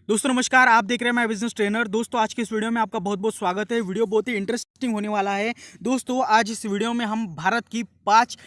दोस्तों नमस्कार, आप देख रहे हैं मैं बिजनेस ट्रेनर। दोस्तों आज के इस वीडियो में आपका बहुत बहुत स्वागत है। वीडियो बहुत ही इंटरेस्टिंग होने वाला है। दोस्तों आज इस वीडियो में हम भारत की 5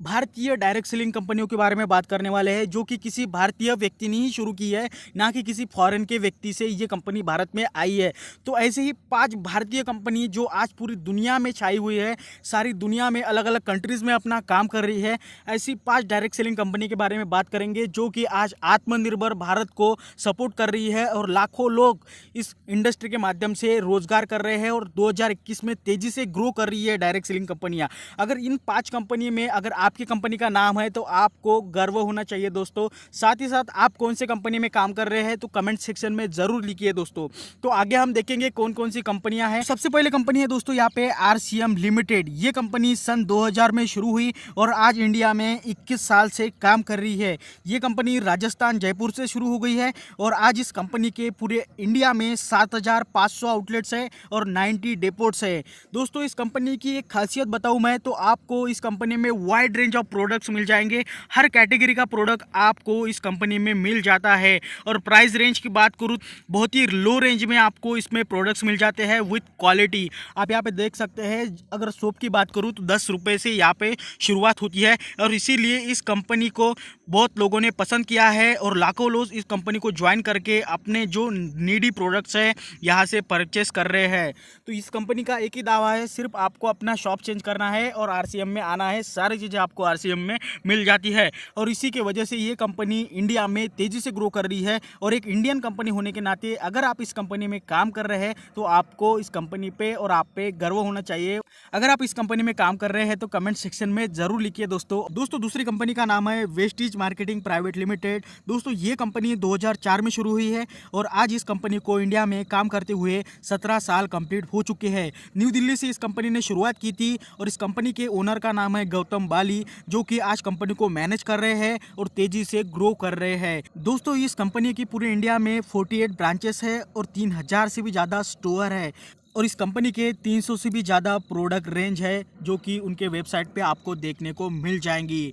भारतीय डायरेक्ट सेलिंग कंपनियों के बारे में बात करने वाले हैं, जो कि किसी भारतीय व्यक्ति ने ही शुरू की है, ना कि किसी फॉरेन के व्यक्ति से ये कंपनी भारत में आई है। तो ऐसे ही 5 भारतीय कंपनी जो आज पूरी दुनिया में छाई हुई है, सारी दुनिया में अलग अलग कंट्रीज़ में अपना काम कर रही है, ऐसी 5 डायरेक्ट सेलिंग कंपनी के बारे में बात करेंगे जो कि आज आत्मनिर्भर भारत को सपोर्ट कर रही है और लाखों लोग इस इंडस्ट्री के माध्यम से रोजगार कर रहे हैं और 2021 में तेज़ी से ग्रो कर रही है डायरेक्ट सेलिंग कंपनियाँ। अगर इन 5 कंपनी में अगर आपकी कंपनी का नाम है तो आपको गर्व होना चाहिए दोस्तों। साथ ही साथ आप कौन से कंपनी में काम कर रहे हैं तो कमेंट सेक्शन में जरूर लिखिए दोस्तों। तो आगे हम देखेंगे कौन कौन सी कंपनियां हैं। सबसे पहले कंपनी है दोस्तों यहाँ पे आरसीएम लिमिटेड। ये कंपनी सन 2000 में शुरू हुई और आज इंडिया में 21 साल से काम कर रही है। ये कंपनी राजस्थान जयपुर से शुरू हो गई है और आज इस कंपनी के पूरे इंडिया में 7500 आउटलेट्स है और 90 डेपोट्स है। दोस्तों इस कंपनी की एक खासियत बताऊं मैं तो आपको इस कंपनी में वाइड रेंज ऑफ प्रोडक्ट्स मिल जाएंगे। हर कैटेगरी का प्रोडक्ट आपको इस कंपनी में मिल जाता है और प्राइस रेंज की बात करूँ बहुत ही लो रेंज में आपको इसमें प्रोडक्ट्स मिल जाते हैं विथ क्वालिटी। आप यहाँ पे देख सकते हैं, अगर सोप की बात करूँ तो 10 रुपये से यहाँ पे शुरुआत होती है और इसीलिए इस कंपनी को बहुत लोगों ने पसंद किया है और लाखों लोग इस कंपनी को ज्वाइन करके अपने जो नीडी प्रोडक्ट्स है यहाँ से परचेस कर रहे हैं। तो इस कंपनी का एक ही दावा है, सिर्फ आपको अपना शॉप चेंज करना है और आरसीएम में आना है, सारी चीज़ें आपको आरसीएम में मिल जाती है और इसी की वजह से ये कंपनी इंडिया में तेज़ी से ग्रो कर रही है। और एक इंडियन कंपनी होने के नाते अगर आप इस कंपनी में काम कर रहे हैं तो आपको इस कंपनी पे और आप पे गर्व होना चाहिए। अगर आप इस कंपनी में काम कर रहे हैं तो कमेंट सेक्शन में जरूर लिखिए दोस्तों दूसरी कंपनी का नाम है वेस्टीज मार्केटिंग प्राइवेट लिमिटेड। दोस्तों ये कंपनी 2004 में शुरू हुई है और आज इस कंपनी को इंडिया में काम करते हुए 17 साल कंप्लीट हो चुके हैं। न्यू दिल्ली से इस कंपनी ने शुरुआत की थी और इस कंपनी के ओनर का नाम है गौतम बाली, जो कि आज कंपनी को मैनेज कर रहे हैं और तेजी से ग्रो कर रहे हैं। दोस्तों इस कंपनी की पूरे इंडिया में 48 ब्रांचेस है और 3000 से भी ज़्यादा स्टोर है और इस कंपनी के 300 से भी ज़्यादा प्रोडक्ट रेंज है जो कि उनके वेबसाइट पे आपको देखने को मिल जाएंगी।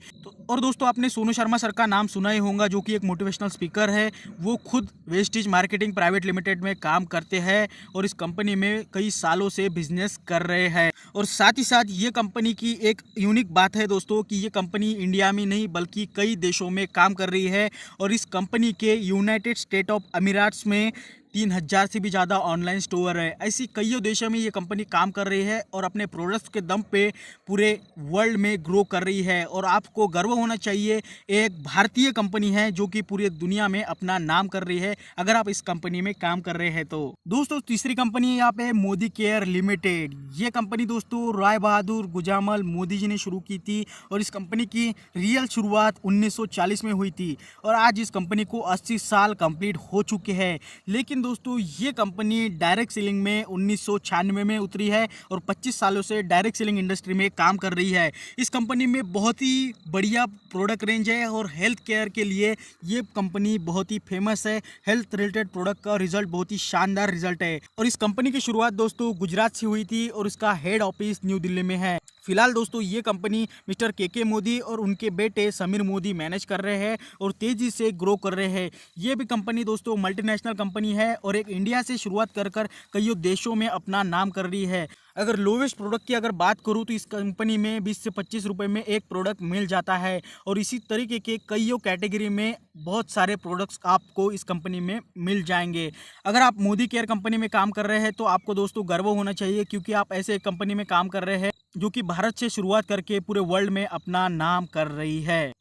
और दोस्तों आपने सोनू शर्मा सर का नाम सुना ही होगा, जो कि एक मोटिवेशनल स्पीकर है। वो खुद वेस्टीज मार्केटिंग प्राइवेट लिमिटेड में काम करते हैं और इस कंपनी में कई सालों से बिजनेस कर रहे हैं। और साथ ही साथ ये कंपनी की एक यूनिक बात है दोस्तों कि ये कंपनी इंडिया में नहीं बल्कि कई देशों में काम कर रही है और इस कंपनी के यूनाइटेड स्टेट ऑफ अमीराट्स में 3000 से भी ज़्यादा ऑनलाइन स्टोर है। ऐसी कई देशों में ये कंपनी काम कर रही है और अपने प्रोडक्ट्स के दम पे पूरे वर्ल्ड में ग्रो कर रही है और आपको गर्व होना चाहिए, एक भारतीय कंपनी है जो कि पूरी दुनिया में अपना नाम कर रही है अगर आप इस कंपनी में काम कर रहे हैं तो। दोस्तों तीसरी कंपनी यहाँ पे मोदी केयर लिमिटेड। ये कंपनी दोस्तों राय बहादुर गुजामल मोदी जी ने शुरू की थी और इस कंपनी की रियल शुरुआत 1940 में हुई थी और आज इस कंपनी को 80 साल कंप्लीट हो चुके हैं। लेकिन दोस्तों ये कंपनी डायरेक्ट सेलिंग में 1996 में उतरी है और 25 सालों से डायरेक्ट सेलिंग इंडस्ट्री में काम कर रही है। इस कंपनी में बहुत ही बढ़िया प्रोडक्ट रेंज है और हेल्थ केयर के लिए ये कंपनी बहुत ही फेमस है। हेल्थ रिलेटेड प्रोडक्ट का रिजल्ट बहुत ही शानदार रिजल्ट है और इस कंपनी की शुरुआत दोस्तों गुजरात से हुई थी और इसका हेड ऑफिस न्यू दिल्ली में है। फिलहाल दोस्तों ये कंपनी मिस्टर के मोदी और उनके बेटे समीर मोदी मैनेज कर रहे हैं और तेजी से ग्रो कर रहे हैं। ये भी कंपनी दोस्तों मल्टीनेशनल कंपनी है और एक इंडिया से शुरुआत कर कई देशों में अपना नाम कर रही है। अगर लोवेस्ट प्रोडक्ट की अगर बात करूँ तो इस कंपनी में 20 से 25 रुपए में एक प्रोडक्ट मिल जाता है और इसी तरीके के कई कैटेगरी में बहुत सारे प्रोडक्ट्स आपको इस कंपनी में मिल जाएंगे। अगर आप मोदी केयर कंपनी में काम कर रहे हैं तो आपको दोस्तों गर्व होना चाहिए, क्योंकि आप ऐसे एक कंपनी में काम कर रहे हैं जो कि भारत से शुरुआत करके पूरे वर्ल्ड में अपना नाम कर रही है।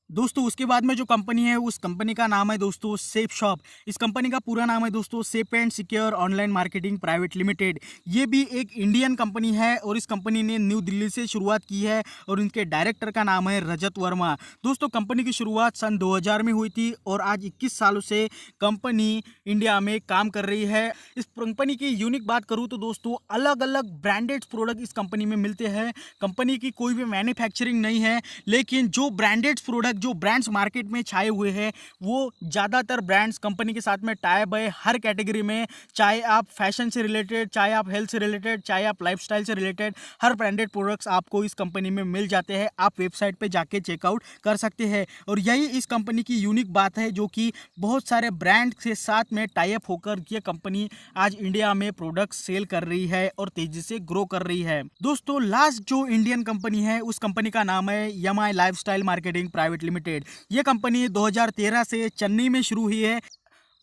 दोस्तों उसके बाद में जो कंपनी है उस कंपनी का नाम है दोस्तों सेफ शॉप। इस कंपनी का पूरा नाम है दोस्तों safe and secure online marketing private limited. ये भी एक इंडियन कंपनी है और इस कंपनी ने न्यू दिल्ली से शुरुआत की है और इनके डायरेक्टर का नाम है रजत वर्मा। दोस्तों कंपनी की शुरुआत सन 2000 में हुई थी और आज 21 सालों से कंपनी इंडिया में काम कर रही है। इस कंपनी की यूनिक बात करूँ तो दोस्तों अलग अलग ब्रांडेड प्रोडक्ट इस कंपनी में मिलते हैं। कंपनी की कोई भी मैन्युफैक्चरिंग नहीं है, लेकिन जो ब्रांडेड प्रोडक्ट जो ब्रांड्स मार्केट में छाए हुए हैं वो ज़्यादातर ब्रांड्स कंपनी के साथ में टाइप है हर कैटेगरी में, चाहे आप फैशन से रिलेटेड, चाहे आप हेल्थ से रिलेटेड, चाहे आप लाइफस्टाइल से रिलेटेड, हर ब्रांडेड प्रोडक्ट्स आपको इस कंपनी में मिल जाते हैं। आप वेबसाइट पे जाके चेकआउट कर सकते हैं और यही इस कंपनी की यूनिक बात है, जो कि बहुत सारे ब्रांड के साथ में टाई अप होकर ये कंपनी आज इंडिया में प्रोडक्ट सेल कर रही है और तेजी से ग्रो कर रही है। दोस्तों लास्ट जो इंडियन कंपनी है उस कंपनी का नाम है YMI lifestyle marketing private limited. ये कंपनी 2013 से चेन्नई में शुरू हुई है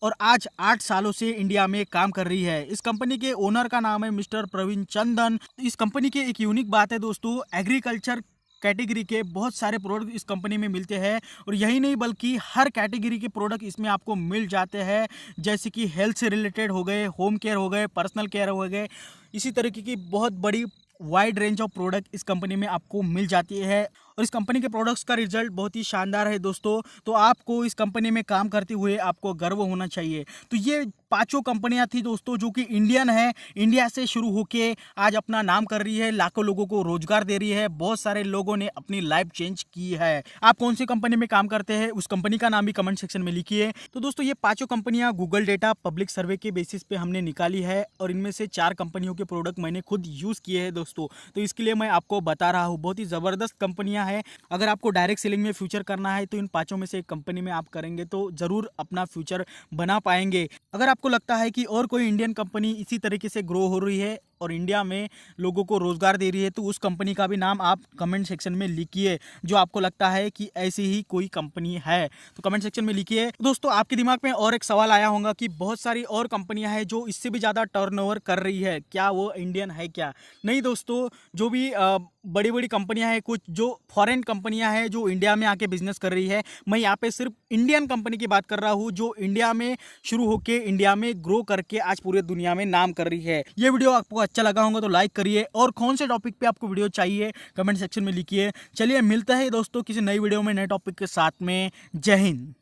और आज 8 सालों से इंडिया में काम कर रही है। इस कंपनी के ओनर का नाम है मिस्टर प्रवीण चंदन। इस कंपनी की एक यूनिक बात है दोस्तों, एग्रीकल्चर कैटेगरी के बहुत सारे प्रोडक्ट इस कंपनी में मिलते हैं और यही नहीं बल्कि हर कैटेगरी के प्रोडक्ट इसमें आपको मिल जाते हैं, जैसे कि हेल्थ से रिलेटेड हो गए, होम केयर हो गए, पर्सनल केयर हो गए, इसी तरीके की बहुत बड़ी वाइड रेंज ऑफ प्रोडक्ट इस कंपनी में आपको मिल जाती है और इस कंपनी के प्रोडक्ट्स का रिजल्ट बहुत ही शानदार है दोस्तों। तो आपको इस कंपनी में काम करते हुए आपको गर्व होना चाहिए। तो ये 5 कंपनियां थी दोस्तों जो कि इंडियन है, इंडिया से शुरू होके आज अपना नाम कर रही है, लाखों लोगों को रोजगार दे रही है, बहुत सारे लोगों ने अपनी लाइफ चेंज की है। आप कौन सी कंपनी में काम करते हैं उस कंपनी का नाम भी कमेंट सेक्शन में लिखिए। तो दोस्तों ये 5 कंपनियां गूगल डेटा पब्लिक सर्वे के बेसिस पे हमने निकाली है और इनमें से 4 कंपनियों के प्रोडक्ट मैंने खुद यूज किए हैं दोस्तों। तो इसके लिए मैं आपको बता रहा हूँ, बहुत ही जबरदस्त कंपनियां हैं। अगर आपको डायरेक्ट सेलिंग में फ्यूचर करना है तो इन 5 में से एक कंपनी में आप करेंगे तो जरूर अपना फ्यूचर बना पाएंगे। अगर आपको लगता है कि और कोई इंडियन कंपनी इसी तरीके से ग्रो हो रही है और इंडिया में लोगों को रोजगार दे रही है तो उस कंपनी का भी नाम आप कमेंट सेक्शन में लिखिए, जो आपको लगता है कि ऐसी ही कोई कंपनी है तो कमेंट सेक्शन में लिखिए। दोस्तों आपके दिमाग में और एक सवाल आया होगा कि बहुत सारी और कंपनियां हैं जो इससे भी ज़्यादा टर्नओवर कर रही है, क्या वो इंडियन है क्या? नहीं दोस्तों, जो भी बड़ी बड़ी कंपनियां हैं, कुछ जो फॉरेन कंपनियां हैं जो इंडिया में आके बिजनेस कर रही है, मैं यहाँ पे सिर्फ इंडियन कंपनी की बात कर रहा हूँ जो इंडिया में शुरू होके इंडिया में ग्रो करके आज पूरे दुनिया में नाम कर रही है। ये वीडियो आपको अच्छा लगा होगा तो लाइक करिए और कौन से टॉपिक पे आपको वीडियो चाहिए कमेंट सेक्शन में लिखिए। चलिए मिलते हैं दोस्तों किसी नई वीडियो में नए टॉपिक के साथ में। जय हिंद।